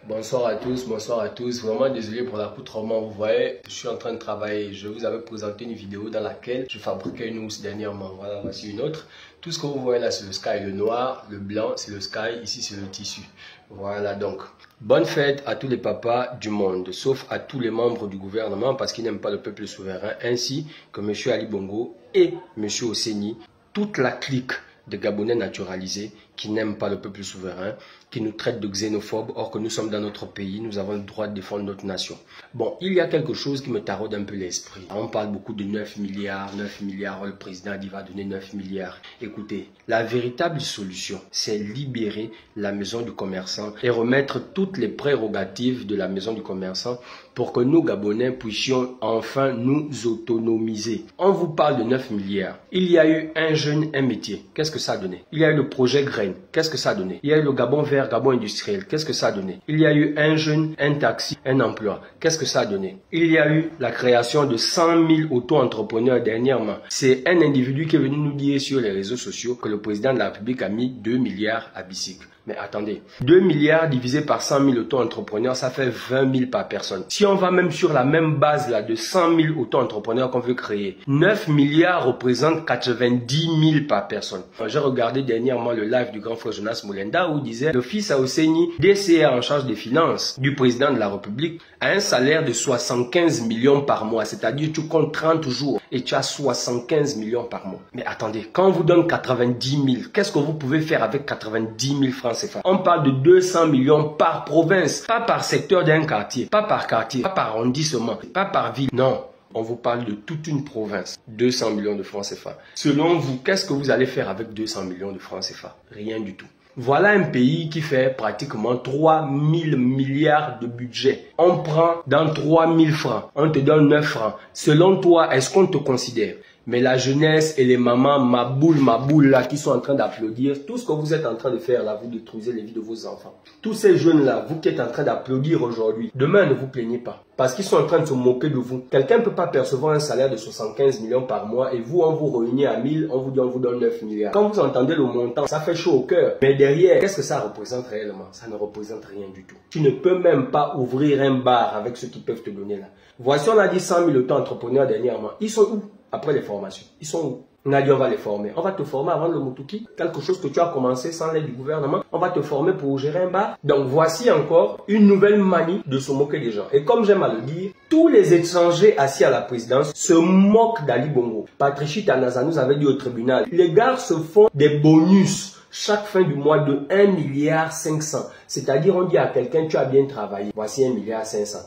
Bonsoir à tous, bonsoir à tous. Vraiment désolé pour l'accoutrement. Vous voyez, je suis en train de travailler. Je vous avais présenté une vidéo dans laquelle je fabriquais une housse dernièrement. Voilà, voici une autre. Tout ce que vous voyez là, c'est le sky, le noir, le blanc, c'est le sky. Ici, c'est le tissu. Voilà donc. Bonne fête à tous les papas du monde, sauf à tous les membres du gouvernement parce qu'ils n'aiment pas le peuple souverain, ainsi que M. Ali Bongo et M. Oseni, toute la clique de Gabonais naturalisés qui n'aiment pas le peuple souverain, qui nous traitent de xénophobes, or que nous sommes dans notre pays, nous avons le droit de défendre notre nation. Bon, il y a quelque chose qui me taraude un peu l'esprit. On parle beaucoup de 9 milliards, le président a dit va donner 9 milliards. Écoutez, la véritable solution, c'est libérer la maison du commerçant et remettre toutes les prérogatives de la maison du commerçant pour que nous, Gabonais, puissions enfin nous autonomiser. On vous parle de 9 milliards. Il y a eu un jeune, un métier. Qu'est-ce que ça a donné? Il y a eu le projet Grain. Qu'est-ce que ça a donné? Il y a eu le Gabon vert, Gabon industriel. Qu'est-ce que ça a donné? Il y a eu un jeune, un taxi, un emploi. Qu'est-ce que ça a donné? Il y a eu la création de 100 000 auto-entrepreneurs dernièrement. C'est un individu qui est venu nous dire sur les réseaux sociaux que le président de la République a mis 2 milliards à bicycle. Mais attendez, 2 milliards divisé par 100 000 auto-entrepreneurs, ça fait 20 000 par personne. Si on va même sur la même base là de 100 000 auto-entrepreneurs qu'on veut créer, 9 milliards représente 90 000 par personne. J'ai regardé dernièrement le live du grand frère Jonas Molenda où il disait le fils à Oseni, DCA en charge des finances du président de la République, a un salaire de 75 millions par mois. C'est-à-dire tu comptes 30 jours et tu as 75 millions par mois. Mais attendez, quand on vous donne 90 000, qu'est-ce que vous pouvez faire avec 90 000 francs? On parle de 200 millions par province, pas par secteur d'un quartier, pas par arrondissement, pas par ville. Non, on vous parle de toute une province. 200 millions de francs CFA. Selon vous, qu'est-ce que vous allez faire avec 200 millions de francs CFA? Rien du tout. Voilà un pays qui fait pratiquement 3 000 milliards de budget. On prend dans 3 000 francs, on te donne 9 francs. Selon toi, est-ce qu'on te considère? Mais la jeunesse et les mamans, ma boule là, qui sont en train d'applaudir, tout ce que vous êtes en train de faire là, vous détruisez les vies de vos enfants. Tous ces jeunes là, vous qui êtes en train d'applaudir aujourd'hui, demain ne vous plaignez pas. Parce qu'ils sont en train de se moquer de vous. Quelqu'un ne peut pas percevoir un salaire de 75 millions par mois et vous, on vous réunit à 1000, on vous dit on vous donne 9 milliards. Quand vous entendez le montant, ça fait chaud au cœur. Mais derrière, qu'est-ce que ça représente réellement? Ça ne représente rien du tout. Tu ne peux même pas ouvrir un bar avec ceux qui peuvent te donner là. Voici, on a dit 100 000 auto-entrepreneurs dernièrement. Ils sont où? Après les formations, ils sont où? On a dit on va les former. On va te former avant le Mutuki, quelque chose que tu as commencé sans l'aide du gouvernement. On va te former pour gérer un bar. Donc voici encore une nouvelle manie de se moquer des gens. Et comme j'aime à le dire, tous les étrangers assis à la présidence se moquent d'Ali Bongo. Patricia Tanaza nous avait dit au tribunal, les gars se font des bonus chaque fin du mois de 1,5 milliard. C'est-à-dire, on dit à quelqu'un, tu as bien travaillé. Voici 1,5 milliard.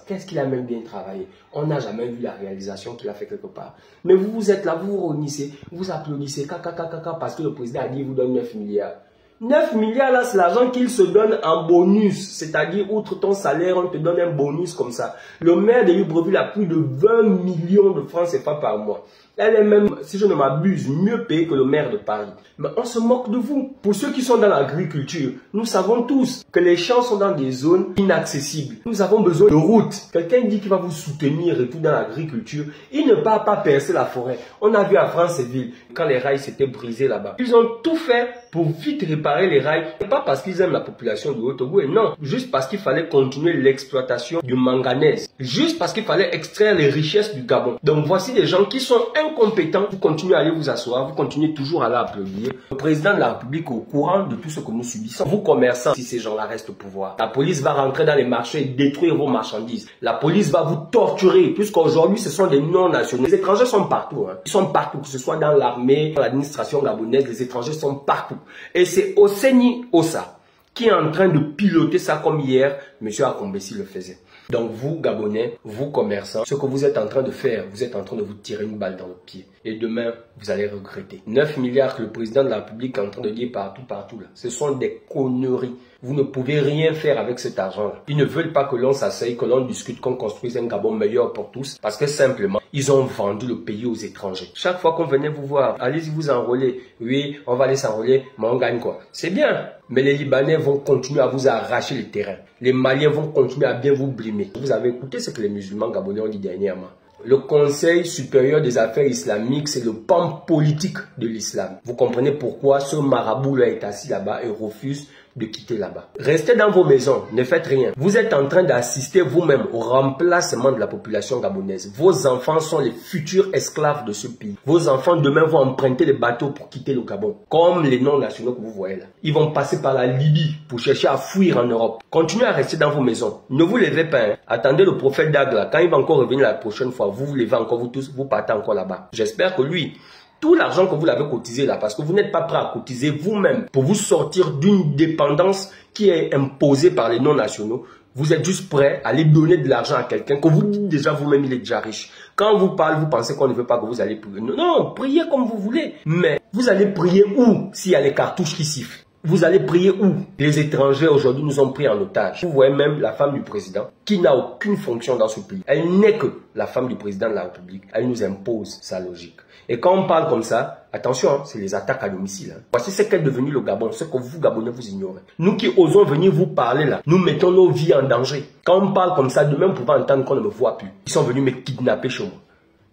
Qu'est-ce qu'il a même bien travaillé? On n'a jamais vu la réalisation qu'il a fait quelque part. Mais vous êtes là, vous vous réunissez, vous applaudissez, parce que le président a dit, il vous donne 9 milliards. 9 milliards là, c'est l'argent qu'il se donne en bonus. C'est-à-dire, outre ton salaire, on te donne un bonus comme ça. Le maire de Libreville a plus de 20 millions de francs CFA par mois. Elle est même, si je ne m'abuse, mieux payée que le maire de Paris. Mais on se moque de vous. Pour ceux qui sont dans l'agriculture, nous savons tous que les champs sont dans des zones inaccessibles. Nous avons besoin de routes. Quelqu'un dit qu'il va vous soutenir et tout dans l'agriculture. Il ne part pas percer la forêt. On a vu à Franceville, quand les rails s'étaient brisés là-bas. Ils ont tout fait pour vite réparer les rails. Pas parce qu'ils aiment la population de Haut-Togo, non. Juste parce qu'il fallait continuer l'exploitation du manganèse. Juste parce qu'il fallait extraire les richesses du Gabon. Donc voici des gens qui sont incompétents. Vous continuez à aller vous asseoir. Vous continuez toujours à l'applaudir. Le président de la République est au courant de tout ce que nous subissons. Vous commerçants, si ces gens-là restent au pouvoir, la police va rentrer dans les marchés et détruire vos marchandises. La police va vous torturer, puisqu'aujourd'hui ce sont des non-nationaux. Les étrangers sont partout. Ils sont partout, que ce soit dans l'armée, dans l'administration gabonaise, les étrangers sont partout. Et c'est Oseni Ossa qui est en train de piloter ça comme hier, M. Akombesi le faisait. Donc vous, Gabonais, vous, commerçants, ce que vous êtes en train de faire, vous êtes en train de vous tirer une balle dans le pied. Et demain, vous allez regretter. 9 milliards que le président de la République est en train de dire partout là. Ce sont des conneries. Vous ne pouvez rien faire avec cet argent-là. Ils ne veulent pas que l'on s'asseye, que l'on discute, qu'on construise un Gabon meilleur pour tous. Parce que simplement, ils ont vendu le pays aux étrangers. Chaque fois qu'on venait vous voir, allez-y vous enrôler. Oui, on va aller s'enrôler, mais on gagne quoi? C'est bien. Mais les Libanais vont continuer à vous arracher le terrain. Les Maliens vont continuer à bien vous blimer. Vous avez écouté ce que les musulmans gabonais ont dit dernièrement. Le Conseil supérieur des affaires islamiques, c'est le pan politique de l'islam. Vous comprenez pourquoi ce marabout-là est assis là-bas et refuse de quitter là-bas. Restez dans vos maisons, ne faites rien. Vous êtes en train d'assister vous-même au remplacement de la population gabonaise. Vos enfants sont les futurs esclaves de ce pays. Vos enfants demain vont emprunter les bateaux pour quitter le Gabon. Comme les non-nationaux que vous voyez là. Ils vont passer par la Libye pour chercher à fuir en Europe. Continuez à rester dans vos maisons. Ne vous levez pas. Hein. Attendez le prophète Dagla. Quand il va encore revenir la prochaine fois, vous vous levez encore, vous tous, vous partez encore là-bas. J'espère que lui, tout l'argent que vous l'avez cotisé là, parce que vous n'êtes pas prêt à cotiser vous-même pour vous sortir d'une dépendance qui est imposée par les non-nationaux, vous êtes juste prêt à aller donner de l'argent à quelqu'un que vous dites déjà vous-même il est déjà riche. Quand on vous parle, vous pensez qu'on ne veut pas que vous allez prier. Non, priez comme vous voulez. Mais vous allez prier où s'il y a les cartouches qui sifflent? Vous allez prier où? Les étrangers aujourd'hui nous ont pris en otage. Vous voyez même la femme du président qui n'a aucune fonction dans ce pays. Elle n'est que la femme du président de la République. Elle nous impose sa logique. Et quand on parle comme ça, attention, hein, c'est les attaques à domicile. Hein. Voici ce qu'est devenu le Gabon, ce que vous Gabonais vous ignorez. Nous qui osons venir vous parler là, nous mettons nos vies en danger. Quand on parle comme ça, demain vous pouvez entendre qu'on ne me voit plus. Ils sont venus me kidnapper chez moi.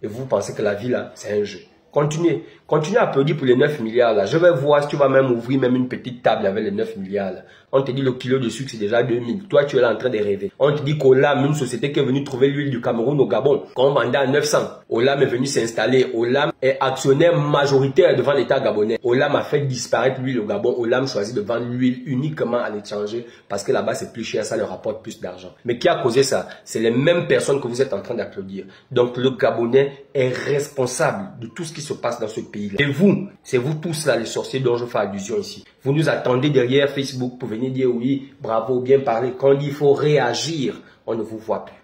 Et vous pensez que la vie là, c'est un jeu. Continuez à applaudir pour les 9 milliards là. Je vais voir si tu vas même ouvrir même une petite table avec les 9 milliards là. On te dit le kilo de sucre c'est déjà 2000. Toi tu es là en train de rêver. On te dit qu'Olam, une société qui est venue trouver l'huile du Cameroun au Gabon, qu'on vendait à 900. Olam est venu s'installer. Olam est actionnaire majoritaire devant l'État gabonais. Olam a fait disparaître l'huile au Gabon. Olam choisit de vendre l'huile uniquement à l'étranger parce que là-bas c'est plus cher, ça leur rapporte plus d'argent. Mais qui a causé ça? C'est les mêmes personnes que vous êtes en train d'applaudir. Donc le Gabonais est responsable de tout ce qui se passe dans ce pays-là. Et vous, c'est vous tous là les sorciers dont je fais allusion ici. Vous nous attendez derrière Facebook pour venir dire oui, bravo, bien parlé. Quand il faut réagir, on ne vous voit plus.